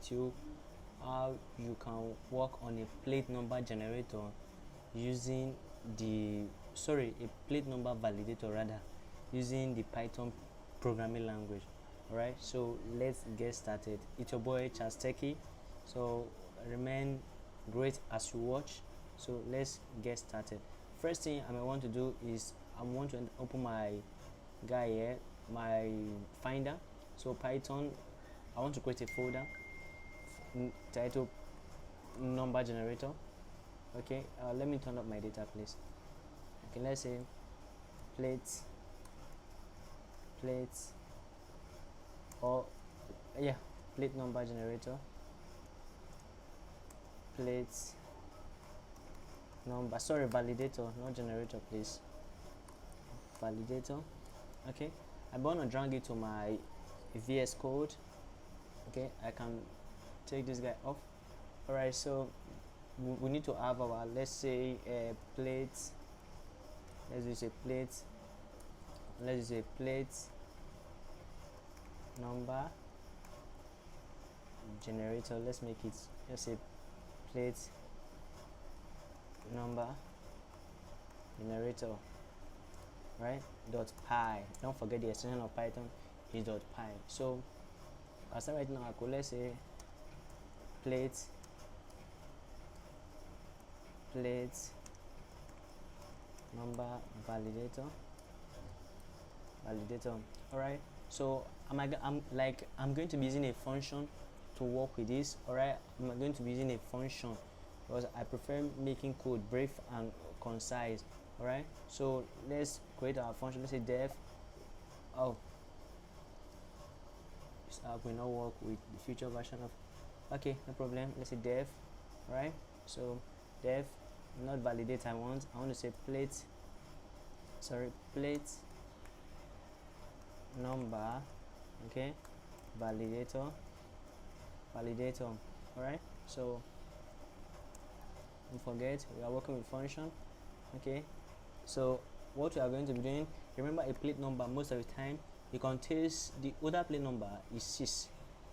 with you how you can work on a plate number generator using a plate number validator rather, using the Python programming language. Alright, so let's get started. It's your boy Chasteki. So remain great as you watch. So let's get started. First thing I want to do is I want to open my guy here, my finder. So Python, I want to create a folder titled number generator. Okay, let me turn up my data please. Okay, let's say plates, or yeah, plate number generator, plates number, sorry, validator, not generator please, validator. Okay, I'm gonna drag it to my VS Code. Okay, I can take this guy off. Alright, so we need to have our, let's say, plates. Let's use a plate. Let's use a plate number generator. Let's make it, let's say, plate number generator, right? .py. Don't forget the extension of Python is .py. So I start right now. I could, let's say, plate number validator. All right, so I'm going to be using a function to work with this. All right, I'm going to be using a function because I prefer making code brief and concise. All right, so let's create our function. Let's say def. Oh, this app will not work with the future version of. Okay, no problem. Let's say def. Right, so def, not validate. I want to say plate number. Okay, validator. All right, so don't forget we are working with function. Okay, so what we are going to be doing, remember a plate number most of the time it contains, the older plate number is 6.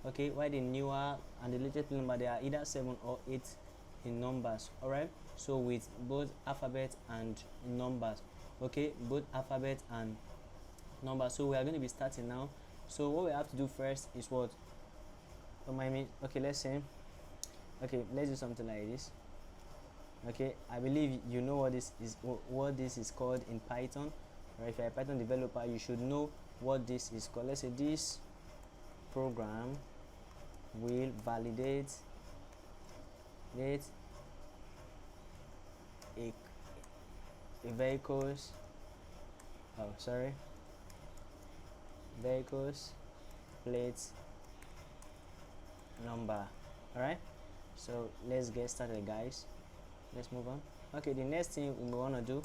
Okay, while the newer and the latest plate number, they are either 7 or 8 in numbers. All right, so with both alphabet and numbers. Okay, both alphabet and numbers. So we are going to be starting now. So what we have to do first is what, don't mind me. Okay, let's say, okay, let's do something like this. Okay, I believe you know what this is called in Python. Right, if you're a Python developer, you should know what this is called. Let's say this program will validate a vehicles plates number. All right, so let's get started, guys. Let's move on. Okay, the next thing we want to do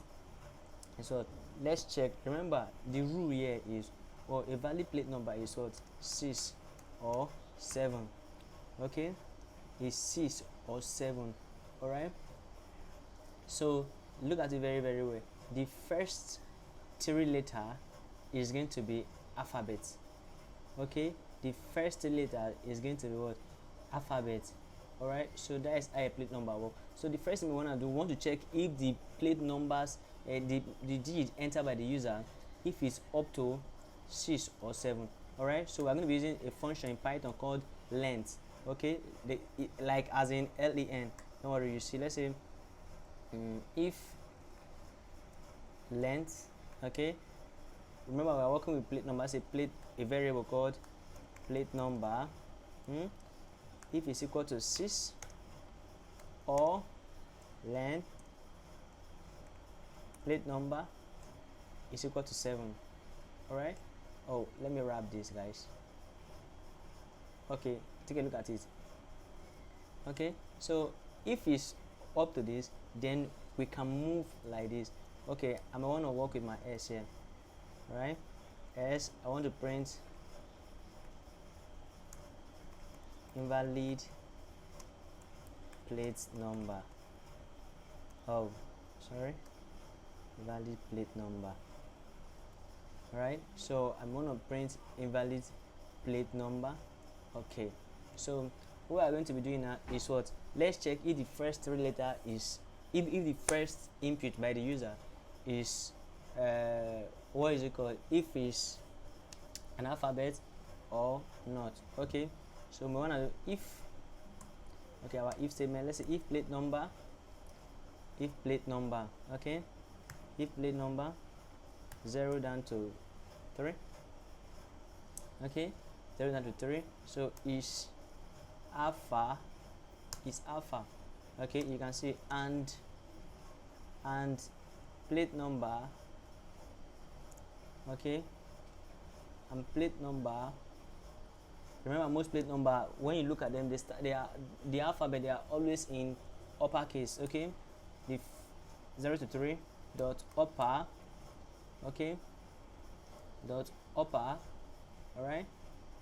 is what, let's check. Remember the rule here is, or a valid plate number is what, 6 or 7. Okay, is 6 or 7. All right, so look at it very very well. The first 3 letter is going to be alphabet. Okay, the first letter is going to be what, alphabet. All right, so that is how a plate number work. So the first thing we want to do, we want to check if the plate numbers, the digit entered by the user, if it's up to 6 or 7. All right, so we're going to be using a function in Python called length. Okay, like as in len. Don't worry, you see, let's say if length. Okay, remember we are working with plate number. Say a variable called plate number, if it's equal to 6 or length plate number is equal to 7. All right, oh, let me wrap this, guys. Okay, take a look at it. Okay, so if it's up to this, then we can move like this. Okay, I want to work with my s here. All right, s, I want to print invalid plate number. Oh, sorry, invalid plate number. All right, so I'm going to print invalid plate number. Okay, so what we are going to be doing now is what, let's check if the first three letter is, if the first input by the user is what is it called, if it's an alphabet or not. Okay, so we want to do if, okay, our if statement, let's say if plate number, okay, if plate number 0 down to 3, okay, 0 down to 3, so is alpha, okay, you can see, and plate number, okay, and plate number, remember most plate number, when you look at them, they are the alphabet, they are always in uppercase. Okay, the 0 to 3 dot upper, okay, dot upper, all right,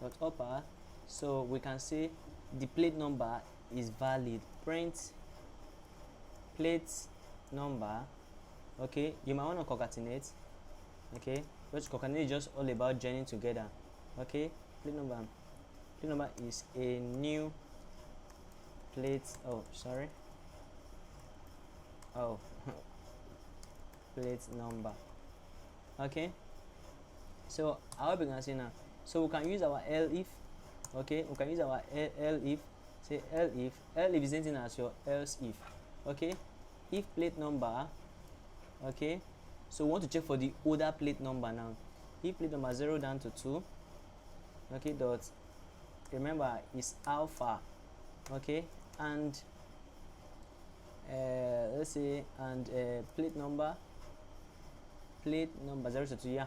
dot upper, so we can say the plate number is valid. Print plate number, okay, you might want to concatenate, okay, because concatenate is just all about joining together. Okay, plate number is a new plate, oh sorry, oh plate number. Okay, so I hope you can see now. So we can use our elif, okay, we can use our elif, say elif is anything as your else if. Okay, if plate number, okay, so we want to check for the older plate number now. If plate number 0 down to 2, okay, dot, remember is alpha, okay, and let's say, and plate number 0 to 2, yeah,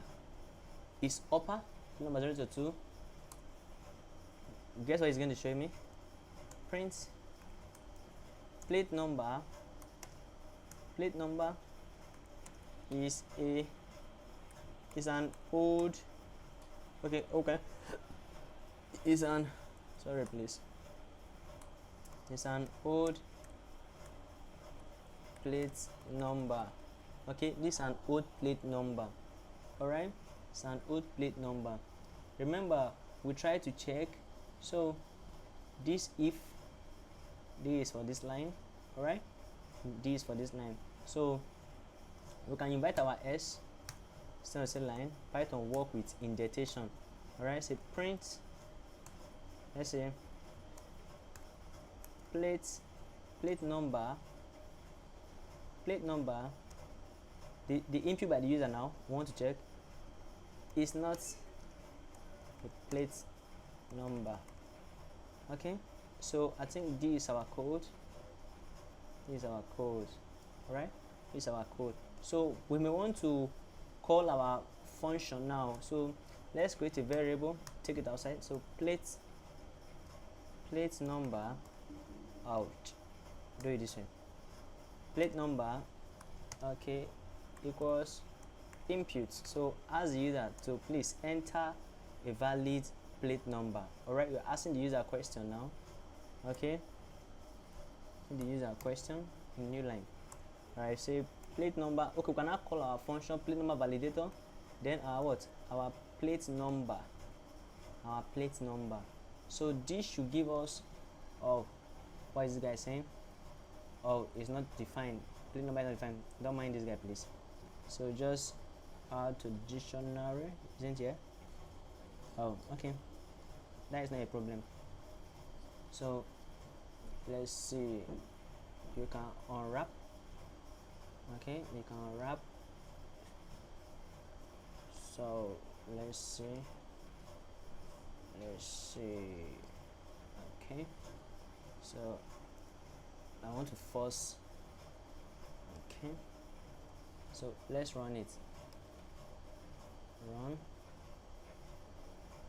is upper. Number 0 to 2, guess what it's going to show me? Print plate number is an old, okay, is an, sorry please, it's an old plate number. Okay, this is an old plate number. All right, it's an old plate number. Remember, we try to check, so this, if this is for this line, all right, this for this line, so we can invite our s instead of say line. Python work with indentation. All right, say print, let's say plate number, the input by the user. Now we want to check is not the plate number. Okay, so I think this is our code, all right, this is our code. So we may want to call our function now, so let's create a variable, take it outside. So plate number out, do it this way, plate number, okay, equals input. So ask the user to please enter a valid plate number. All right, we're asking the user a question now. Okay, the user a question in new line. All right, say plate number. Okay, we can now call our function plate number validator, then our plate number, so this should give us, oh, what is this guy saying? Oh, it's not defined, plate number is not defined. Don't mind this guy, please. So just add to dictionary, isn't here? Oh, okay, that is not a problem. So let's see, you can unwrap. Okay, you can unwrap. So let's see, okay, so I want to force, okay, so let's run it. Run,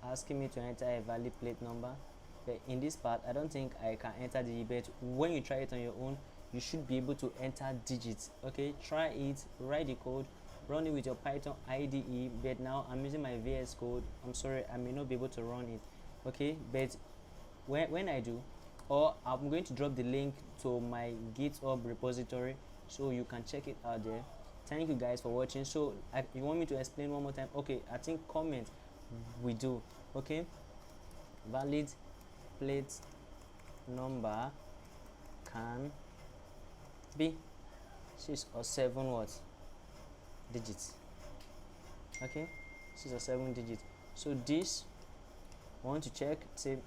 asking me to enter a valid plate number, but in this part I don't think I can enter the, but when you try it on your own, you should be able to enter digits. Okay, try it, write the code, run it with your Python IDE, but now I'm using my VS Code. I'm sorry, I may not be able to run it. Okay, but when I do, or I'm going to drop the link to my GitHub repository so you can check it out there. Thank you guys for watching. So you want me to explain one more time? Okay, I think comment we do. Okay, valid plate number can be 6 or 7 what digits. Okay, 6 or 7 digits. So this I want to check, say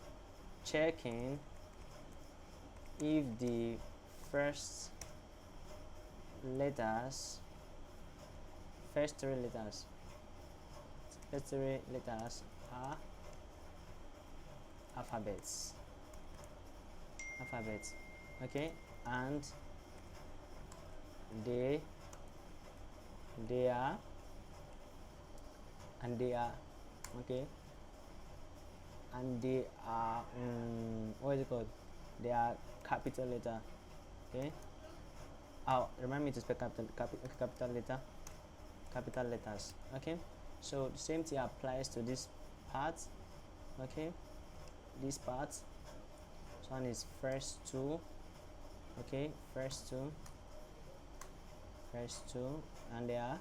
checking if the first letters first three letters are alphabets. Okay, and they are okay, and they are what is it called, they are capital letter. Okay, remind me to spell capital letters. Okay, so the same thing applies to this part. Okay, this part, this one is first two. Okay, first two, and they are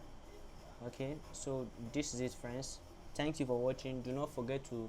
okay. So this is it, friends. Thank you for watching. Do not forget to